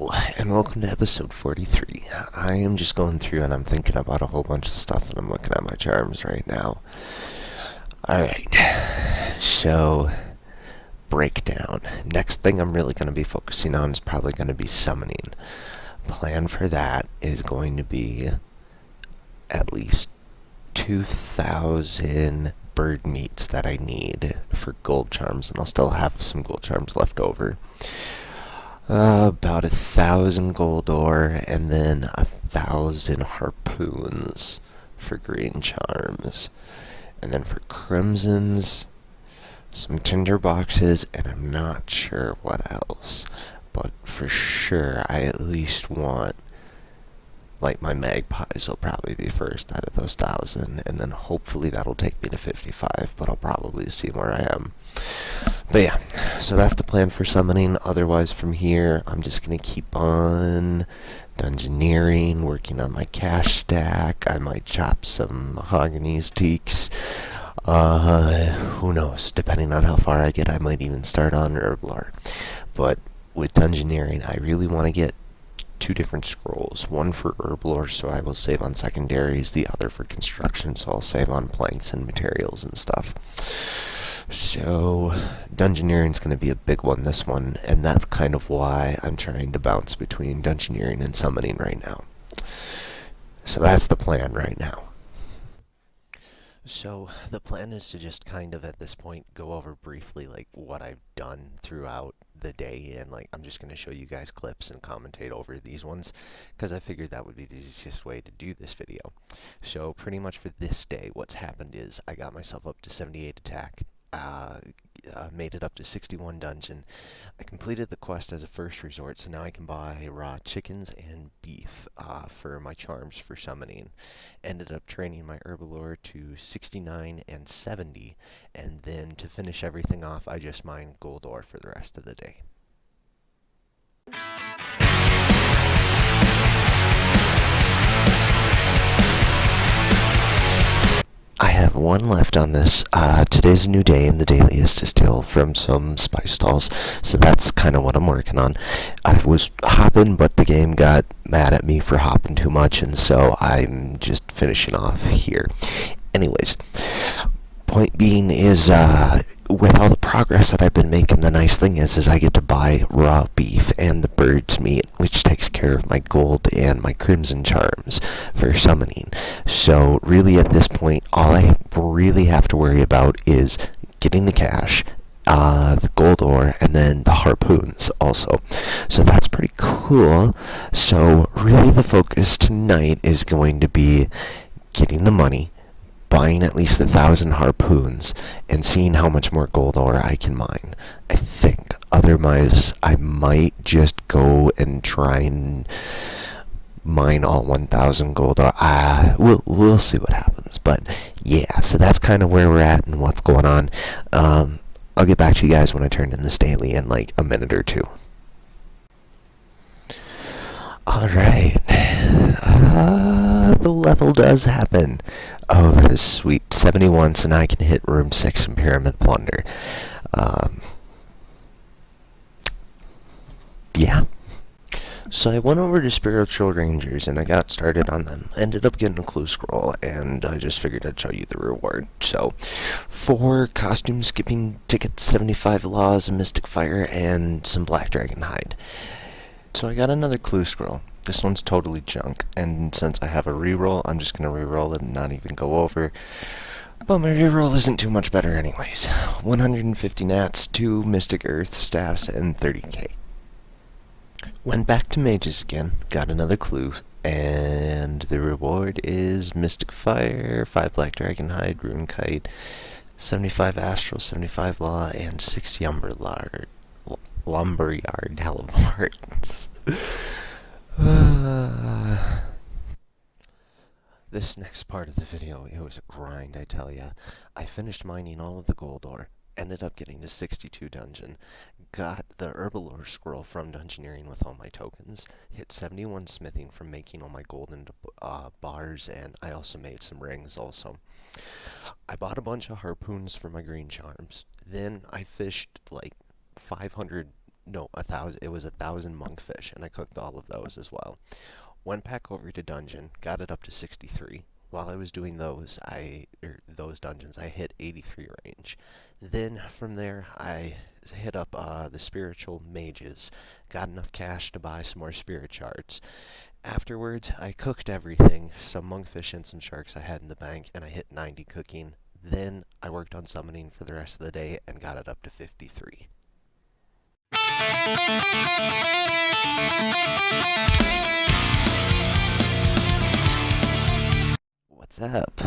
Hello, and welcome to episode 43. I am just going through and I'm thinking about a whole bunch of stuff, and I'm looking at my charms right now. Alright, so, breakdown. Next thing I'm really going to be focusing on is probably going to be summoning. Plan for that is going to be at least 2,000 bird meats that I need for gold charms, and I'll still have some gold charms left over. About 1,000 gold ore, and then 1,000 harpoons for green charms. And then for crimsons, some tinder boxes, and I'm not sure what else. But for sure, I at least want, like, my magpies will probably be first out of those 1,000, and then hopefully that'll take me to 55, but I'll probably see where I am. But yeah, so that's the plan for summoning. Otherwise, from here, I'm just going to keep on dungeoneering, working on my cash stack. I might chop some mahogany's teaks. Who knows? Depending on how far I get, I might even start on herblore. But with dungeoneering, I really want to get 2 different scrolls. One for herblore, so I will save on secondaries. The other for construction, so I'll save on planks and materials and stuff. So, dungeoneering's going to be a big one this one, and that's kind of why I'm trying to bounce between dungeoneering and summoning right now. So that's the plan right now. So, the plan is to just kind of at this point go over briefly like what I've done throughout the day, and like I'm just going to show you guys clips and commentate over these ones because I figured that would be the easiest way to do this video. So pretty much for this day, what's happened is I got myself up to 78 attack, made it up to 61 dungeon. I completed the quest as a first resort, so now I can buy raw chickens and beef for my charms for summoning. Ended up training my herblore to 69 and 70, and then to finish everything off, I just mined gold ore for the rest of the day. I have one left on this. Today's a new day, and the daily is to steal from some spice stalls, so that's kind of what I'm working on. I was hopping, but the game got mad at me for hopping too much, and so I'm just finishing off here. Anyways, point being is, with all the progress that I've been making, the nice thing is I get to buy raw beef and the bird's meat, which takes care of my gold and my crimson charms for summoning. So really at this point, all I really have to worry about is getting the cash, the gold ore, and then the harpoons also. So that's pretty cool. So really the focus tonight is going to be getting the money, buying at least 1,000 harpoons, and seeing how much more gold ore I can mine, I think. Otherwise, I might just go and try and mine all 1,000 gold ore. We'll see what happens. But yeah, so that's kind of where we're at and what's going on. I'll get back to you guys when I turn in this daily in like a minute or two. Alright, the level does happen. Oh, that is sweet. 71, so now I can hit room 6 in Pyramid Plunder. Yeah. So I went over to Spiritual Rangers and I got started on them. Ended up getting a clue scroll, and I just figured I'd show you the reward. So, 4 costume skipping tickets, 75 laws, a mystic fire, and some black dragon hide. So I got another clue scroll. This one's totally junk, and since I have a reroll, I'm just going to reroll it and not even go over. But my reroll isn't too much better anyways. 150 nats, 2 mystic earth staffs, and 30k. Went back to mages again, got another clue, and the reward is mystic fire, 5 black dragon hide, rune kite, 75 astral, 75 law, and 6 lumberyard hellebardens. This next part of the video, it was a grind, I tell ya. I finished mining all of the gold ore, ended up getting to 62 dungeon, got the herblore scroll from dungeoneering with all my tokens, hit 71 smithing from making all my gold into bars, and I also made some rings also. I bought a bunch of harpoons for my green charms. Then I fished like 500 no, 1,000. It was 1,000 monkfish, and I cooked all of those as well. Went back over to dungeon, got it up to 63. While I was doing those dungeons, I hit 83 range. Then from there, I hit up the spiritual mages, got enough cash to buy some more spirit shards. Afterwards, I cooked everything, some monkfish and some sharks I had in the bank, and I hit 90 cooking. Then I worked on summoning for the rest of the day and got it up to 53. What's up?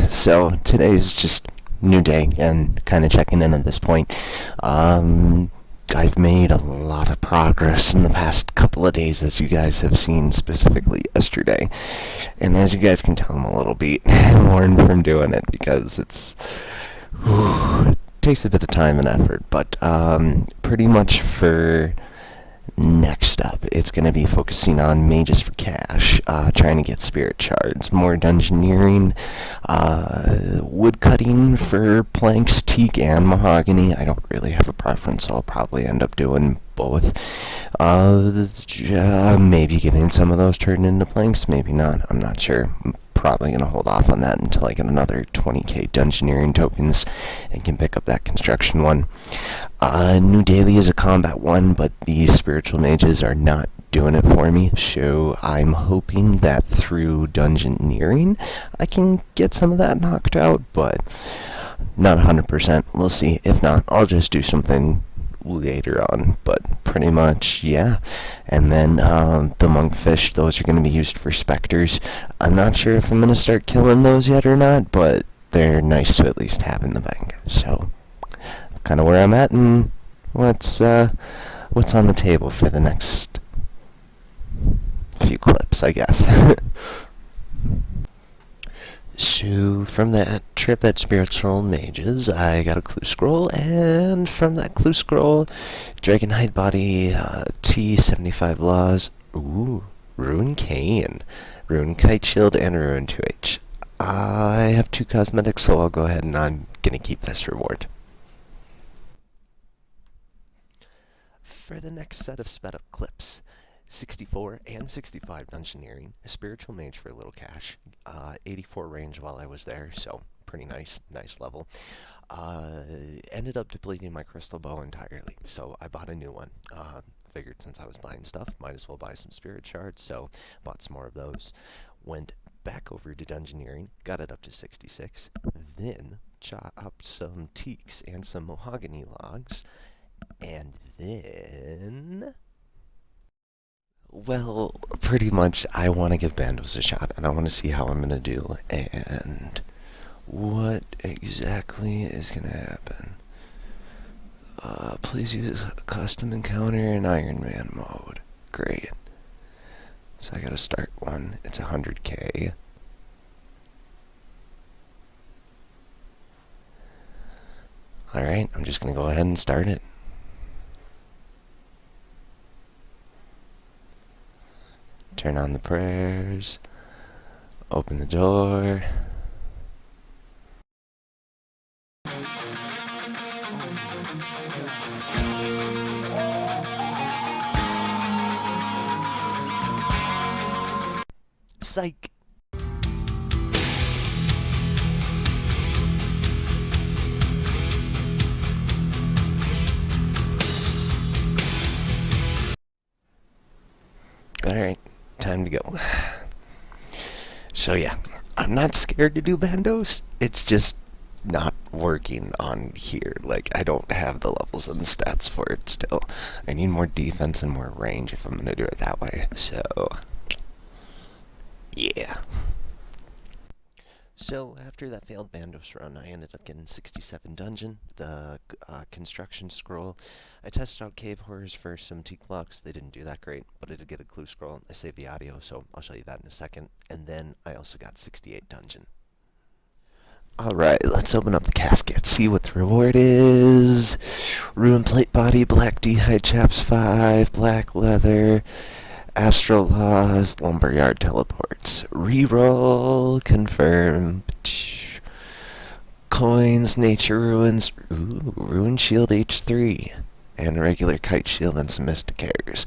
So today's just new day and kind of checking in at this point. I've made a lot of progress in the past couple of days, as you guys have seen, specifically yesterday. And as you guys can tell, I'm a little beat and worn from doing it because it takes a bit of time and effort. But pretty much for next up, it's going to be focusing on mages for cash, trying to get spirit shards, more dungeoneering, wood cutting for planks, teak, and mahogany. I don't really have a preference, so I'll probably end up doing both. Maybe getting some of those turned into planks, maybe not. I'm not sure. I'm probably going to hold off on that until I get another 20k dungeoneering tokens and can pick up that construction one. New daily is a combat one, but the spiritual mages are not doing it for me, so I'm hoping that through dungeoneering I can get some of that knocked out, but not 100%. We'll see. If not, I'll just do something later on, but pretty much, yeah. And then the monkfish, those are going to be used for specters. I'm not sure if I'm going to start killing those yet or not, but they're nice to at least have in the bank. So that's kind of where I'm at, and what's on the table for the next few clips, I guess. So, from that trip at Spiritual Mages, I got a clue scroll, and from that clue scroll, Dragon Hide Body, T, 75 Laws, Rune Cane, Rune Kite Shield, and Rune 2H. I have 2 cosmetics, so I'll go ahead and I'm gonna keep this reward. For the next set of sped up clips, 64 and 65 dungeoneering, a spiritual mage for a little cash, 84 range while I was there, so pretty nice level. Ended up depleting my crystal bow entirely, so I bought a new one. Figured since I was buying stuff, might as well buy some spirit shards, so bought some more of those. Went back over to dungeoneering, got it up to 66, then chopped some teaks and some mahogany logs, and then, well, pretty much I want to give Bandos a shot, and I want to see how I'm going to do, and what exactly is going to happen. Please use custom encounter in Ironman mode. Great. So I gotta start one. It's 100k. Alright, I'm just gonna go ahead and start it. Turn on the prayers. Open the door. Psych! Alright, time to go. So yeah, I'm not scared to do Bandos, it's just not working on here. Like, I don't have the levels and the stats for it still. I need more defense and more range if I'm gonna do it that way, so yeah. So, after that failed Bandos run, I ended up getting 67 dungeon, the construction scroll. I tested out cave horrors for some teak blocks. They didn't do that great, but I did get a clue scroll. I saved the audio, so I'll show you that in a second. And then I also got 68 dungeon. Alright, let's open up the casket, see what the reward is. Ruin plate body, black D-hide chaps 5, black leather, astral laws, lumberyard teleports. Reroll, confirm. Coins, nature ruins, rune shield H3. and a regular kite shield and some mystic carriers.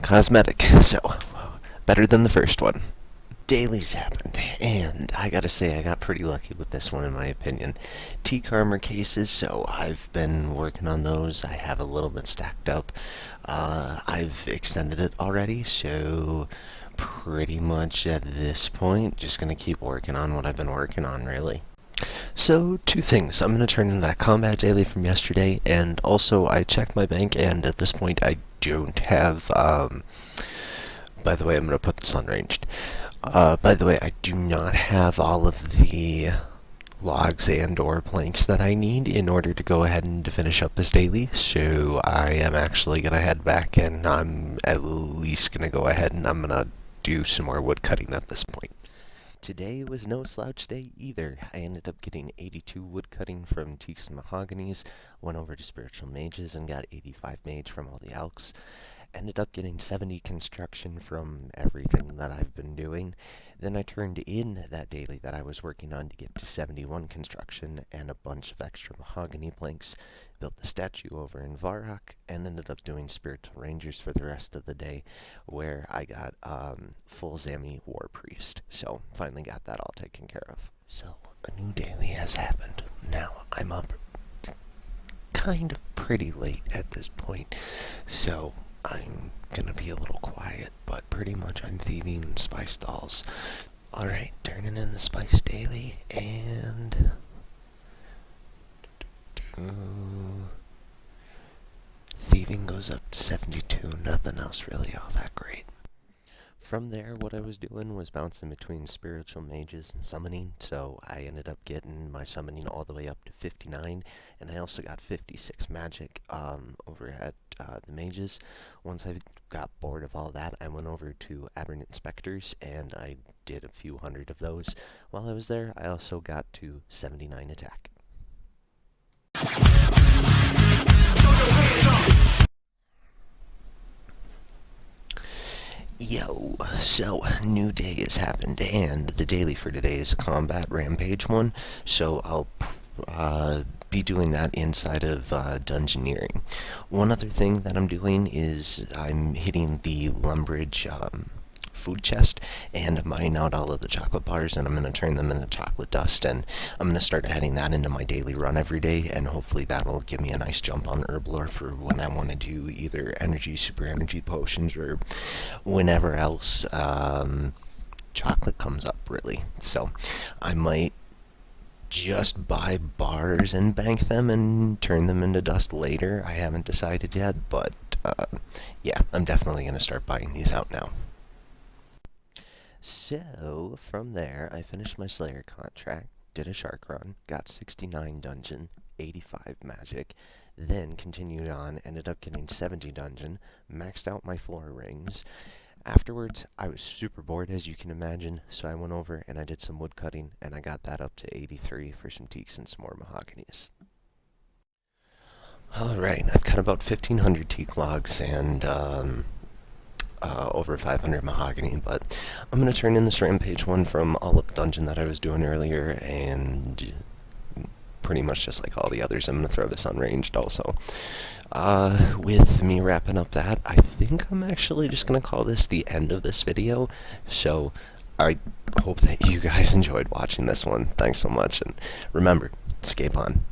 Cosmetic, so better than the first one. Dailies happened, and I gotta say I got pretty lucky with this one in my opinion. Teak armor cases, so I've been working on those. I have a little bit stacked up. I've extended it already, so pretty much at this point, just gonna keep working on what I've been working on, really. So, two things. I'm going to turn in that combat daily from yesterday, and also I checked my bank, and at this point I don't have, by the way, I'm going to put this on ranged. By the way, I do not have all of the logs and or planks that I need in order to go ahead and to finish up this daily, so I am actually going to head back, and I'm at least going to go ahead and I'm going to do some more wood cutting at this point. Today was no slouch day either. I ended up getting 82 wood cutting from teaks and mahoganies, went over to spiritual mages and got 85 mage from all the elks. Ended up getting 70 construction from everything that I've been doing. Then I turned in that daily that I was working on to get to 71 construction and a bunch of extra mahogany planks. Built the statue over in Varrock and ended up doing spiritual rangers for the rest of the day, where I got full Zami war priest. So finally got that all taken care of. So a new daily has happened. Now I'm up kind of pretty late at this point, so I'm gonna be a little quiet, but pretty much I'm thieving spice dolls. Alright, turning in the spice daily, and thieving goes up to 72, nothing else really all that great. From there, what I was doing was bouncing between spiritual mages and summoning, so I ended up getting my summoning all the way up to 59, and I also got 56 magic over at the mages. Once I got bored of all that, I went over to aberrant specters, and I did a few hundred of those. While I was there, I also got to 79 attack. Yo, so new day has happened, and the daily for today is a combat rampage one, so I'll be doing that inside of dungeoneering. One other thing that I'm doing is I'm hitting the Lumbridge food chest and mining out all of the chocolate bars, and I'm going to turn them into chocolate dust, and I'm going to start adding that into my daily run every day, and hopefully that'll give me a nice jump on herb lore for when I want to do either energy, super energy potions, or whenever else chocolate comes up, really. So I might just buy bars and bank them and turn them into dust later. I haven't decided yet, but yeah, I'm definitely going to start buying these out now. So, from there, I finished my Slayer contract, did a shark run, got 69 dungeon, 85 magic, then continued on, ended up getting 70 dungeon, maxed out my 4 rings. Afterwards, I was super bored, as you can imagine, so I went over and I did some wood cutting, and I got that up to 83 for some teaks and some more mahoganies. Alright, I've cut about 1,500 teak logs and over 500 mahogany, but I'm going to turn in this rampage one from all of the dungeon that I was doing earlier, and pretty much just like all the others, I'm going to throw this on ranged also. With me wrapping up that, I think I'm actually just going to call this the end of this video, so I hope that you guys enjoyed watching this one. Thanks so much, and remember, escape on.